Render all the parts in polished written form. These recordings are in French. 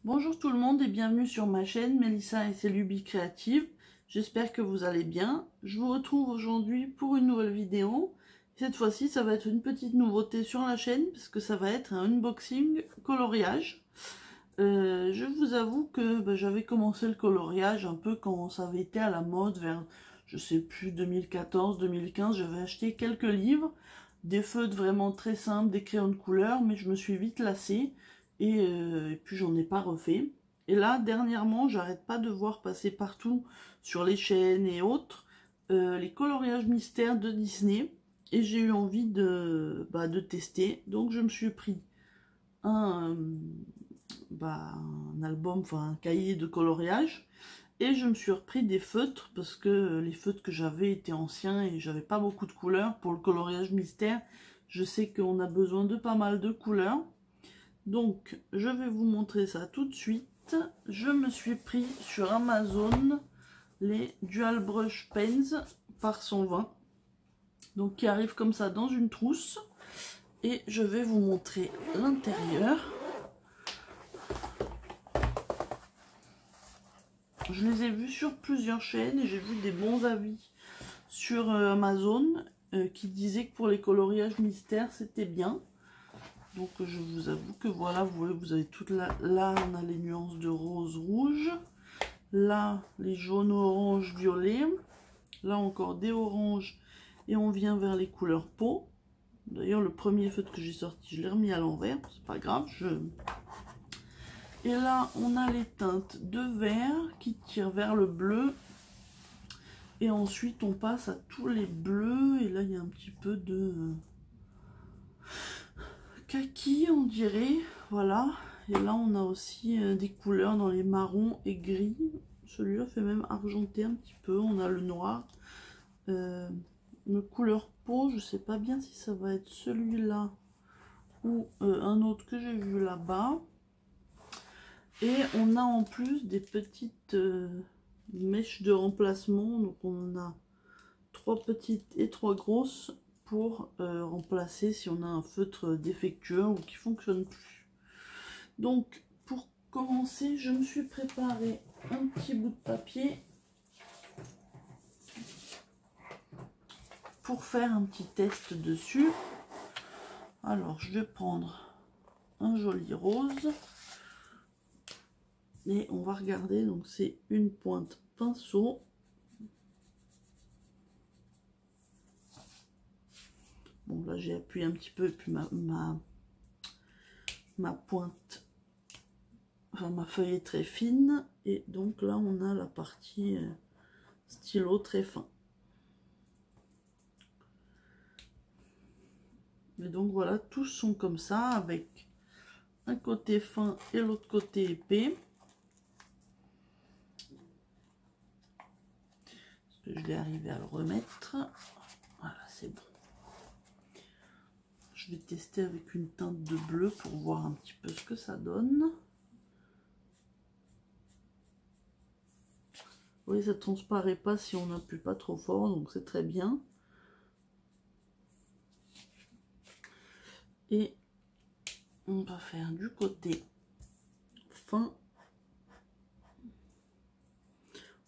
Bonjour tout le monde et bienvenue sur ma chaîne Mélissa et ses lubies créatives. J'espère que vous allez bien. Je vous retrouve aujourd'hui pour une nouvelle vidéo. Cette fois-ci, ça va être une petite nouveauté sur la chaîne parce que ça va être un unboxing coloriage. Je vous avoue que j'avais commencé le coloriage un peu quand ça avait été à la mode vers, je sais plus, 2014-2015. J'avais acheté quelques livres, des feutres vraiment très simples, des crayons de couleur, mais je me suis vite lassée. Et puis j'en ai pas refait. Et là, dernièrement, j'arrête pas de voir passer partout sur les chaînes et autres les coloriages mystères de Disney. Et j'ai eu envie de tester. Donc je me suis pris un album, enfin un cahier de coloriage. Et je me suis repris des feutres parce que les feutres que j'avais étaient anciens et j'avais pas beaucoup de couleurs. Pour le coloriage mystère, je sais qu'on a besoin de pas mal de couleurs. Donc, je vais vous montrer ça tout de suite. Je me suis pris sur Amazon les Dual Brush Pens par 120. Donc, qui arrivent comme ça dans une trousse. Et je vais vous montrer l'intérieur. Je les ai vus sur plusieurs chaînes et j'ai vu des bons avis sur Amazon qui disaient que pour les coloriages mystères, c'était bien. Donc je vous avoue que voilà, vous voyez, vous avez toute là on a les nuances de rose, rouge, là les jaunes, orange, violet, là encore des oranges et on vient vers les couleurs peau. D'ailleurs le premier feutre que j'ai sorti, je l'ai remis à l'envers, c'est pas grave. Et là on a les teintes de vert qui tirent vers le bleu et ensuite on passe à tous les bleus et là il y a un petit peu de kaki on dirait, voilà. Et là on a aussi des couleurs dans les marrons et gris. Celui-là fait même argenté un petit peu. On a le noir, le couleur peau, je sais pas bien si ça va être celui-là ou un autre que j'ai vu là-bas. Et on a en plus des petites mèches de remplacement. Donc on a 3 petites et 3 grosses pour remplacer si on a un feutre défectueux ou qui fonctionne plus. Donc pour commencer, je me suis préparé un petit bout de papier pour faire un petit test dessus. Alors je vais prendre un joli rose et on va regarder. Donc c'est une pointe pinceau. Bon là j'ai appuyé un petit peu et puis ma pointe, enfin ma feuille est très fine et donc là on a la partie stylo très fin. Et donc voilà, tous sont comme ça avec un côté fin et l'autre côté épais. Est-ce que je vais arriver à le remettre? Voilà, c'est bon. Je vais tester avec une teinte de bleu pour voir un petit peu ce que ça donne. Vous voyez, ça ne transparaît pas si on n'appuie pas trop fort, donc c'est très bien. Et on va faire du côté fin.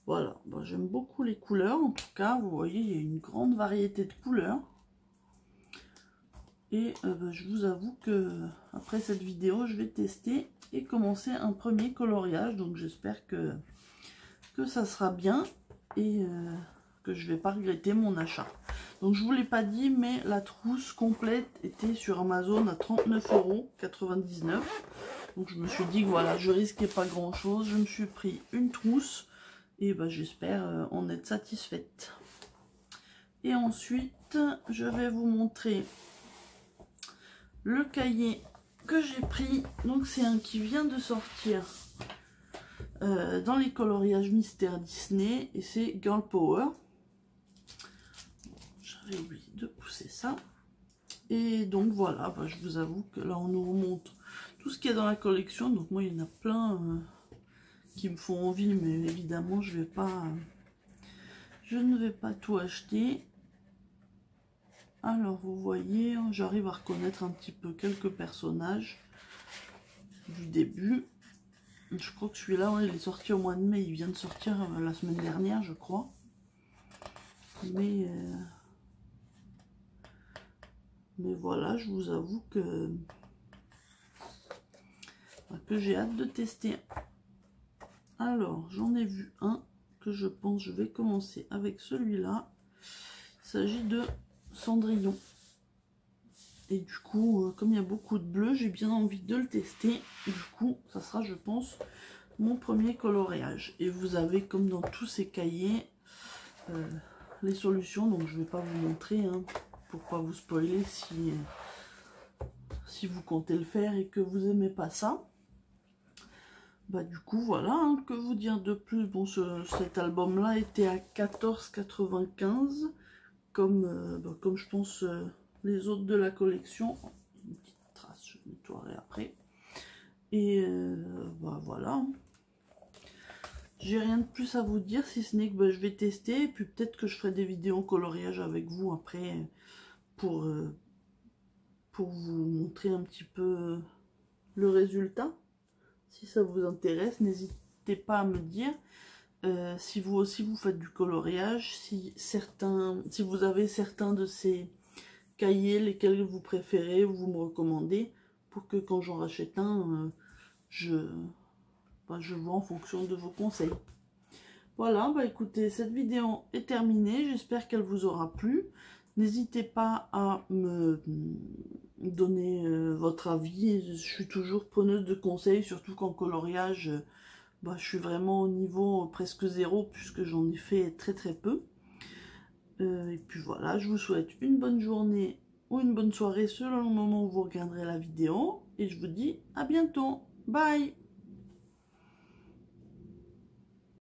Voilà, bon, j'aime beaucoup les couleurs, en tout cas, vous voyez, il y a une grande variété de couleurs. Et je vous avoue que après cette vidéo, je vais tester et commencer un premier coloriage. Donc j'espère que ça sera bien et que je vais pas regretter mon achat. Donc je vous l'ai pas dit, mais la trousse complète était sur Amazon à 39,99 €. Donc je me suis dit que voilà, je risquais pas grand chose. Je me suis pris une trousse et j'espère en être satisfaite. Et ensuite, je vais vous montrer le cahier que j'ai pris. Donc c'est un qui vient de sortir dans les coloriages mystères Disney et c'est Girl Power. J'avais oublié de pousser ça. Et donc voilà, je vous avoue que là on nous remonte tout ce qu'il y a dans la collection. Donc moi il y en a plein qui me font envie, mais évidemment je ne vais pas tout acheter. Alors vous voyez, j'arrive à reconnaître un petit peu quelques personnages du début. Je crois que celui-là, ouais, il est sorti au mois de mai. Il vient de sortir la semaine dernière, je crois. Mais voilà, je vous avoue que j'ai hâte de tester. Alors, j'en ai vu un que je pense je vais commencer avec celui-là. Il s'agit de Cendrillon. Et du coup, comme il y a beaucoup de bleu, j'ai bien envie de le tester. Du coup, ça sera, je pense, mon premier coloriage. Et vous avez, comme dans tous ces cahiers, les solutions. Donc, je ne vais pas vous montrer, hein, pour pas vous spoiler si vous comptez le faire et que vous n'aimez pas ça. Bah du coup voilà, hein, que vous dire de plus. Bon, cet album là était à 14,95 comme comme je pense les autres de la collection. Une petite trace, je nettoierai après. Et bah voilà, j'ai rien de plus à vous dire si ce n'est que bah, je vais tester et puis peut-être que je ferai des vidéos coloriage avec vous après pour vous montrer un petit peu le résultat. Si ça vous intéresse, n'hésitez pas à me dire. Si vous aussi vous faites du coloriage, si vous avez certains de ces cahiers, lesquels vous préférez, vous me recommandez, pour que quand j'en rachète un, je vois en fonction de vos conseils. Voilà, bah écoutez, cette vidéo est terminée, j'espère qu'elle vous aura plu. N'hésitez pas à me donner votre avis, je suis toujours preneuse de conseils, surtout qu'en coloriage, bah, je suis vraiment au niveau presque zéro, puisque j'en ai fait très très peu. Et puis voilà, je vous souhaite une bonne journée ou une bonne soirée selon le moment où vous regarderez la vidéo, et je vous dis à bientôt, bye.